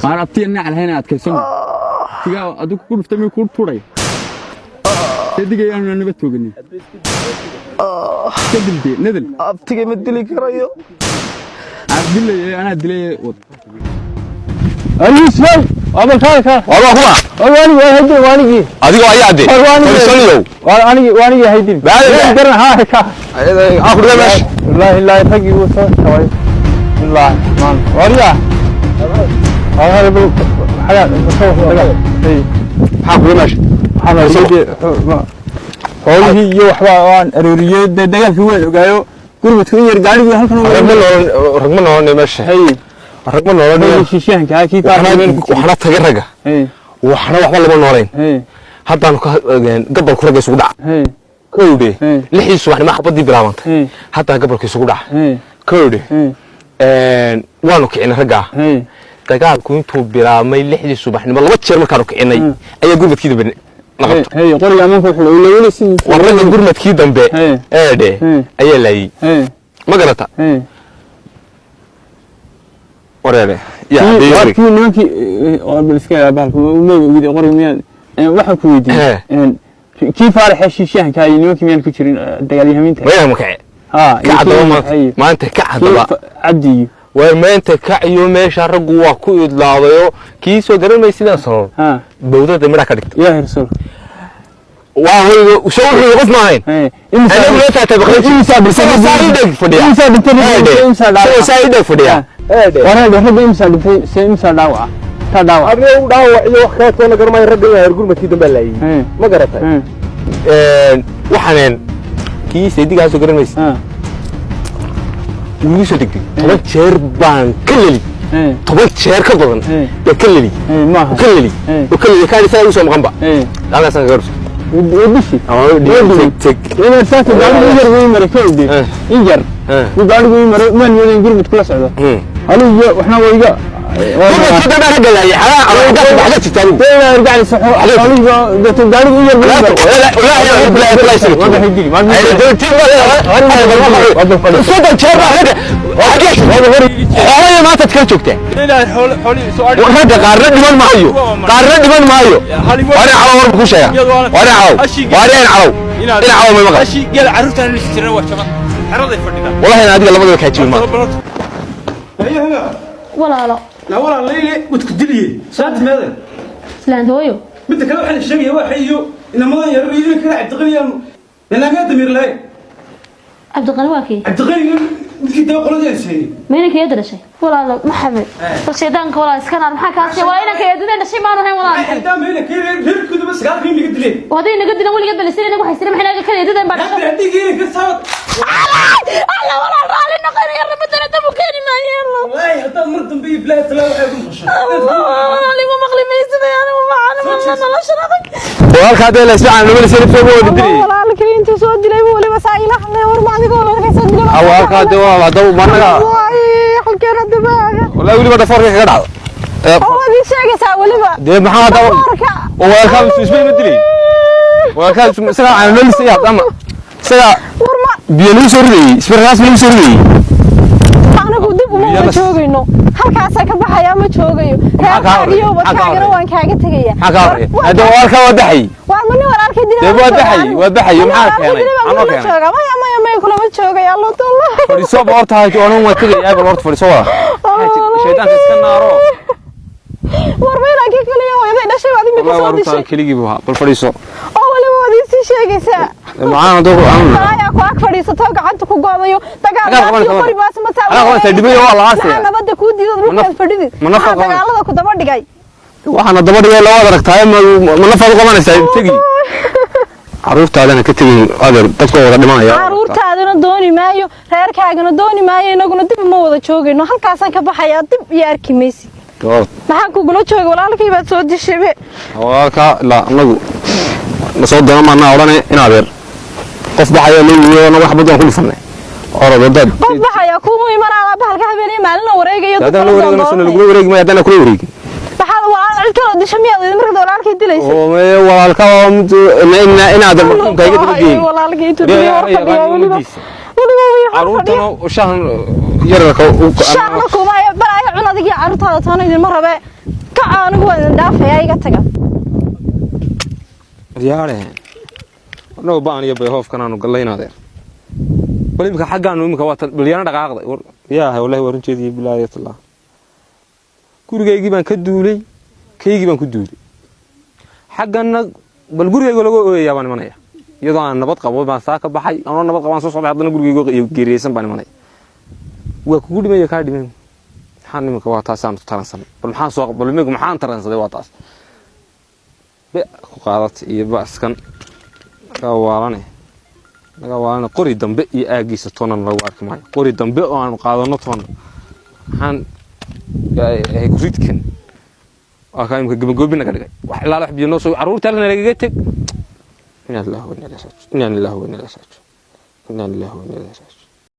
عرفتي إن على هنا أتكلم تيجا أدوك كل فتمي كل طوري تدقي أنا نبتو جني تدلتي ندل abtiga ma dili karayo عبدالله أنا أدلي أيش هاي أبغى كذا والله هو واني واني أديك ويا عدي فرسوليو واني هيدين بعد هاي كا آخر ده ماشي لا يفقي وصل شوي والله مان وريا هذا بقول حاجة بسوي دقة إيه آخر ماشي أنا سيدي هذه يوح وان أرورية دقة في وين وقايو قربت كثير قاعد يقول هالكلام رقمنا هون ماشي هي رقمنا هون شيشان كي وحنا تجرجة وحنا وحنا اللي بنورين حتى أنا قبل كل جيس ودع كودي لحيس وحنا ما حبضي برامنت حتى قبل كيس ودع كودي وانو كأنه رجع تجاه كنتو برامي لحيس وحنا والله بتشر ما كانوا كأني أي قربت كده بن هي قولي عمك ولا سن والله قربت كده بن ده أي لاي ما قرأتها وريله يا حبيبي في نوكي بالسكاي بالك ومي قري ميان waxa ku weydiin kii faarax shishahan ka nooki miyaan ku jirin dagaalyahaminta way makay maanta ka cadaba cabdi way maanta ka iyo meesha raggu waa ku idlaadayo kii soo garanay sida soo bawdada mira ka dhigto yaa hirsul waa hooyo soo wuxuu qof maahayn ana meesha tabaqay saayideg fadhiya saayideg fadhiya وانا ربي امسى سيمسى داوع تا داوع ابي داوع iyo wax ka toona garmay rag iyo heer gurmadkii dambe laayay ma garatay waxaan kii seedigaas garanaysa wuu soo degay toban jeer baan kalali toban jeer ka badan ya kalali ma kalali ka dhisa uu soo maqanba laga san gaarso ودشي إذا سافر قاعد يجر ويمر كودي يجر وقاعد يمر من يودين قربت كل سعودة هلو وإحنا ويجا قربت كده بقى رجع يا حلا رجعت بحاجات تاني ده رجع لي صح هلو ده قاعد يجر لا يصير ما بيجي ما بيجي الصوت شرب هذا هذا ما تتكلم لا حولي سؤال وهذا قارن من مايو وانا على ورب كل شيء وانا عاو انا عاو ما مقال اشي قال عرفتنا اللي اشترينا وشباب عرضي فردنا والله انا هذيك لما قلت حكي ما لا ولا ليلي وتكدلي ساعه ماذا سلام هويو بدك كلام حل الشيء واحد يو ان ما يريدون كذا عبد الغني لان ما دمير له عبد الغني واكي عبد الغني كده قولوا شيء مين كيد دشي ولا محمد الشيطان ولا اسكن ما كاسي ولا انا كيد دشي ما انا ولا محمد دام هنا كيد كده بس قال فين يقدلي وهذه نقدنا ولا قبل السنه نقول حيصير ما احنا كيد دن بعد عندي كيد صار الله ولا رالي نقر يا رب ترى دمو كان ما يلا والله حتى مرض بي بلا تلاوح يقوم خش اللي مو مغلي ما يسمع انا ما انا ما شرطك والله هذا لا ساعه انا سير في ودري والله الكريم انت سو دلي ولي مسائل احنا ورما اديك ولا كيسو دلي والله هذا هذا ما حلكين دباغا والله ولي ما فرق ka dhacdo ودي sheegaysa waliba de maxaa daw waa ka ismay madri waa ka sida aan loo lisay ama sida warma biyo soo riday isbarkaas ma soo riday anagu dib uma joogayno halkaas ka baxaya ma joogayo reerkaagiyo wadkaaga waan kaaga tagaya hada warka wadaxay waa mani walaalkay dilay wadaxay maxaa keenay ama keenay ma kula ma joogay allah taala fariiso boorta hay oo aan watay ayaga boorta fariiso wala shaydaanka iska naaro warmayna kaliya way dhashay waad imika soo dishay kaliya buu bal fariiso oo wali wadi si sheegaysa macaan doo aan ayaa ku ag fadhiisato gacanta ku goodayo dagaalka qori baas ma taa ana waa dibay waa la aasay nabada ku diido markaad fadhidid dagaalada ku daba dhigay waxana daba dhigay loo aragtay ma nafad qabanaysa tagi caruurtaadana ka tagin adeer dadku wada dhimanaya caruurtaadana dooni maayo reerkaagana dooni maayo inaguna dib ma wada joogayno halkaasaan ka baxayaa dib iyo arki maysi maxaa kugula jooga walaalkay baad soo dishay walaalka la anagu ma soo doona ma oranay in adeer qof baxaya leeyahay wax badan ku lifanay orado dad qof baxaya kuma imanaa bahalka habeenay maalin wareegayo lagu wareegay hadana ku wareegay waxaa waa cuntada dishamiyada markii walaalkay dilaysa oo me walaalka in adeer markuu kayga dibay walaalkay intuu dilay caruurtana shahan yararka shahan kuma balaay cunadi adiga carruurtaada toona idinma rabe ka anigu waa idin dhaafaya iga taga yaare anoo baan iyo bayhoofkan aanu galaynaadeen bal imka xaggaanu imka waa bilyana dhaqaaqday yaa wallahi waran jeediyay bilaayatullah gurigaygii baan ka duulay kaygii baan ku duulay xaggana bal gurigayga lagu ooyaya baan imanaya iyadoo aan nabad qabo baan saa ka baxay anoo nabad qabaan soo socday haddana gurigayga geeriyeysan baan imanaya waa kugu dhimaya kaa dhiman maxaan imika waa taasaan taransan bal maxaan soo bal imika maxaan taransaday waa taas be ku qaadatay iyo baaskan laga waalane qori dambe iyo aagiisa toonan lagu arki maayo qori dambe oo aan qaadano toon maxaan kuridkan waa kaa imika gabagoobi naga dhigay wax ilaala wax biyo noo soo carruurta halkan lagaga teg inaa lillahi wa inaa ilaihi raajicuun